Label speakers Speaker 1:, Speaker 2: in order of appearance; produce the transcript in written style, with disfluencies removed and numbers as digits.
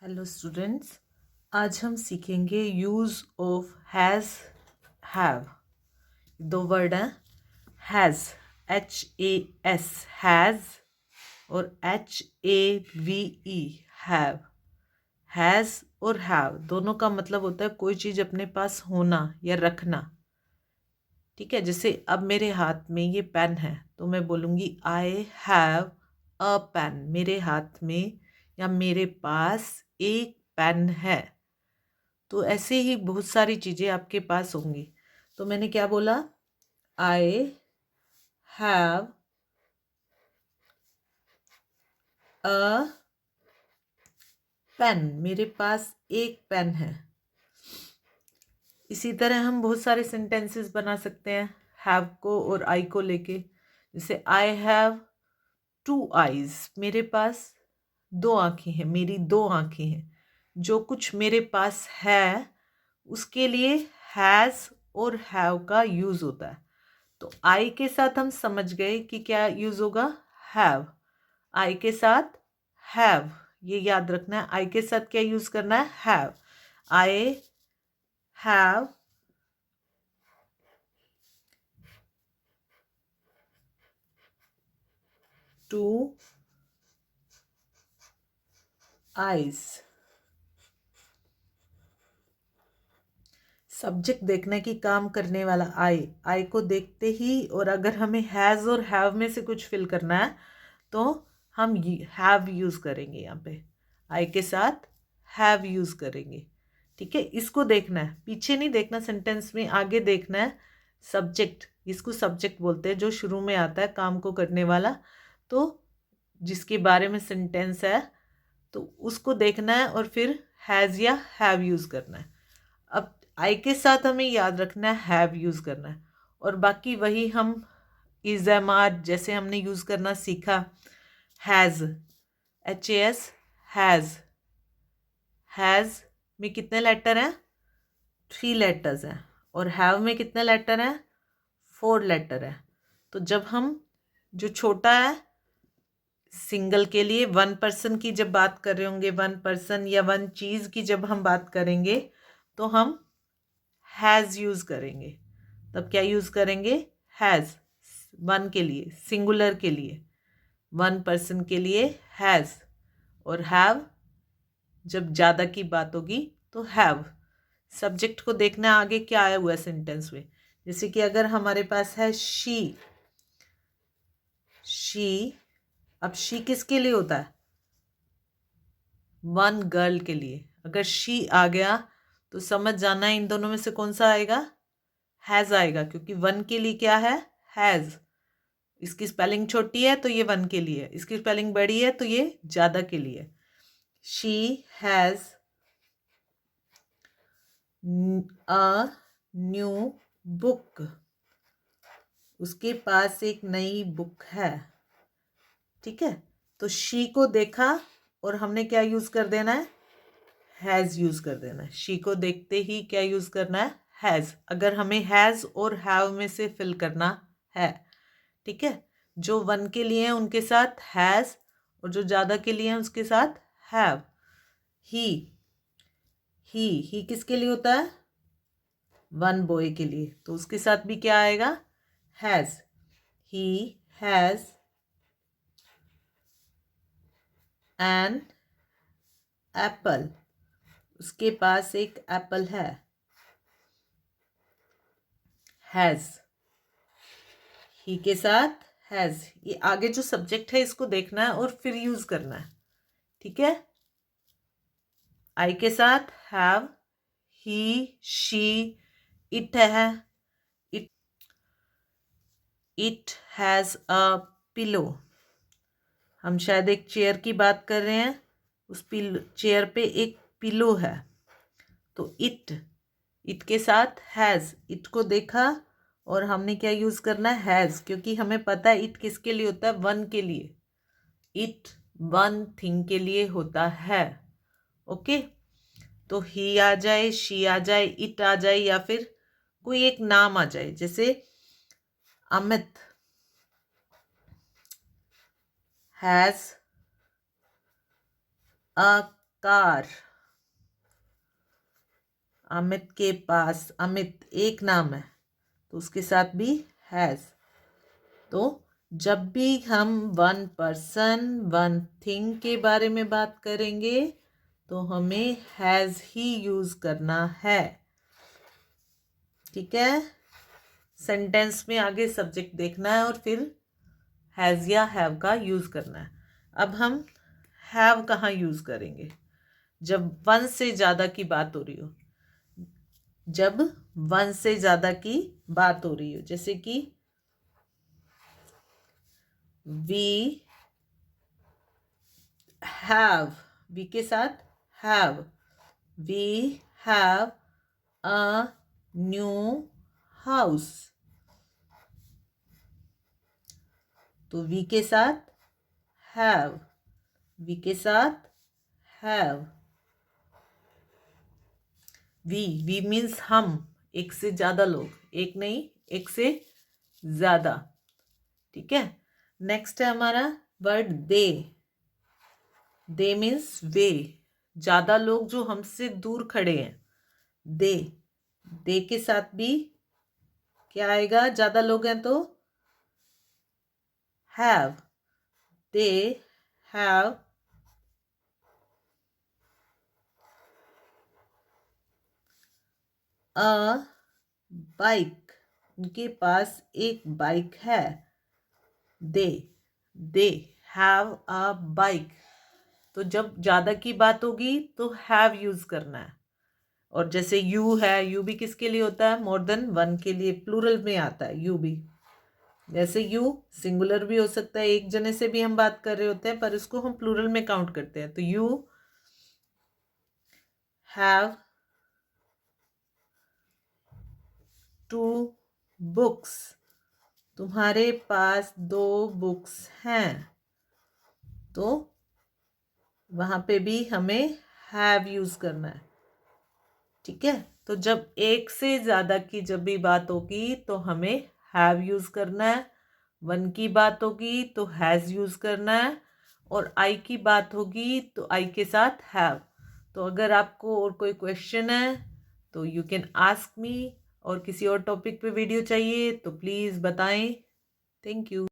Speaker 1: Hello students, आज हम सीखेंगे यूज़ ऑफ हैज़, हैव। दो वर्ड हैं, हैज़ HAS हैज़ और HAVE हैव। हैज़ और हैव दोनों का मतलब होता है कोई चीज़ अपने पास होना या रखना। ठीक है, जैसे अब मेरे हाथ में ये पेन है तो मैं बोलूँगी आई हैव अ पेन। मेरे हाथ में या मेरे पास एक पेन है। तो ऐसे ही बहुत सारी चीज़ें आपके पास होंगी। तो मैंने क्या बोला, आई हैव अ पेन। मेरे पास एक पेन है। इसी तरह हम बहुत सारे सेंटेंसेस बना सकते हैं हैव को और आई को लेके। जैसे आई हैव 2 आईज। मेरे पास 2 आँखें हैं, मेरी 2 आँखें हैं। जो कुछ मेरे पास है उसके लिए हैज़ और हैव का यूज़ होता है। तो आई के साथ हम समझ गए कि क्या यूज़ होगा, हैव। आई के साथ हैव, ये याद रखना है। आई के साथ क्या यूज़ करना है, have. I have two eyes. Subject देखने की काम करने वाला आई। आई को देखते ही, और अगर हमें हैज़ और हैव में से कुछ फिल करना है तो हम हैव यूज़ करेंगे। यहाँ पे आई के साथ हैव यूज़ करेंगे। ठीक है, इसको देखना है, पीछे नहीं देखना, सेंटेंस में आगे देखना है। सब्जेक्ट, इसको सब्जेक्ट बोलते हैं जो शुरू में आता है काम को करने वाला। तो जिसके बारे में सेंटेंस है तो उसको देखना है और फिर हैज़ या हैव यूज़ करना है। अब आई के साथ हमें याद रखना है हैव यूज़ करना है, और बाकी वही हम इज एम आर जैसे हमने यूज़ करना सीखा। Has, HAS has. हैज़ में कितने लेटर हैं, 3 लेटर्स हैं। और हैव में कितने लेटर हैं, 4 लेटर हैं। तो जब हम, जो छोटा है सिंगल के लिए, 1 पर्सन की जब बात कर रहे होंगे, 1 पर्सन या 1 चीज़ की जब हम बात करेंगे तो हम हैज़ यूज़ करेंगे। तब क्या यूज़ करेंगे, हैज़। 1 के लिए, सिंगुलर के लिए, 1 पर्सन के लिए हैज़। और हैव जब ज़्यादा की बात होगी तो हैव। सब्जेक्ट को देखना है आगे क्या आया हुआ है सेंटेंस में। जैसे कि अगर हमारे पास है शी, अब शी किसके लिए होता है, 1 गर्ल के लिए। अगर शी आ गया तो समझ जाना है इन दोनों में से कौन सा आएगा, हैज़ आएगा, क्योंकि 1 के लिए क्या है, हैज़। इसकी स्पेलिंग छोटी है तो ये 1 के लिए, इसकी स्पेलिंग बड़ी है तो ये ज़्यादा के लिए। She has a new book. उसके पास एक नई बुक है। ठीक है, तो शी को देखा और हमने क्या यूज़ कर देना है, हैज़ यूज़ कर देना है। शी को देखते ही क्या यूज़ करना है, हैज़। अगर हमें हैज़ और हैव में से फिल करना है। ठीक है, जो 1 के लिए हैं उनके साथ हैज़, और जो ज़्यादा के लिए हैं उसके साथ हैव। ही, ही किसके लिए होता है, 1 बॉय के लिए, तो उसके साथ भी क्या आएगा, has. He has an apple. उसके पास एक एप्पल है, हैज़। ही के साथ हैज़। ये आगे जो सब्जेक्ट है इसको देखना है और फिर यूज़ करना है। ठीक है, आई के साथ हैव, ही, शी, इट है, इट हैज़ अ पिलो। हम शायद एक चेयर की बात कर रहे हैं, उस चेयर पे एक पिलो है। तो इट के साथ हैज़। इट को देखा और हमने क्या यूज़ करना है, हैज़, क्योंकि हमें पता है इट किसके लिए होता है, 1 के लिए। इट 1 थिंग के लिए होता है। ओके, तो ही आ जाए, शी आ जाए, इट आ जाए, या फिर कोई एक नाम आ जाए। जैसे Amit has a car. Amit के पास, अमित एक नाम है तो उसके साथ भी हैज़। तो जब भी हम वन पर्सन वन थिंग के बारे में बात करेंगे तो हमें हैज़ ही यूज़ करना है। ठीक है, सेंटेंस में आगे सब्जेक्ट देखना है और फिर हैज़ या हैव का यूज़ करना है। अब हम हैव कहाँ यूज़ करेंगे? जब वन से ज़्यादा की बात हो रही हो, जब वन से ज़्यादा की बात हो रही हो, जैसे कि वी हैव, वी के साथ have, we have a new house. तो वी के साथ हैव, वी के साथ हैव। वी मीन्स हम, एक से ज्यादा लोग, एक नहीं एक से ज्यादा। ठीक है, नेक्स्ट है हमारा वर्ड दे। दे मीन्स वे, ज्यादा लोग जो हमसे दूर खड़े हैं। दे, दे के साथ भी क्या आएगा? ज्यादा लोग हैं तो have. They have a bike, उनके पास एक बाइक है। दे दे हैव अ बाइक। तो जब ज़्यादा की बात होगी तो हैव यूज़ करना है। और जैसे यू है, यू भी किसके लिए होता है? मोर देन वन के लिए, प्लूरल में आता है यू भी। जैसे यू सिंगुलर भी हो सकता है, एक जने से भी हम बात कर रहे होते हैं पर इसको हम प्लूरल में काउंट करते हैं। तो यू हैव 2 बुक्स, तुम्हारे पास 2 बुक्स हैं। तो वहां पे भी हमें हैव यूज करना है। ठीक है, तो जब एक से ज्यादा की जब भी बात होगी तो हमें हैव यूज करना है। वन की बात होगी तो हैज यूज करना है। और आई की बात होगी तो आई के साथ हैव। तो अगर आपको और कोई क्वेश्चन है तो यू कैन आस्क मी, और किसी और टॉपिक पे वीडियो चाहिए तो प्लीज़ बताएं। Thank you.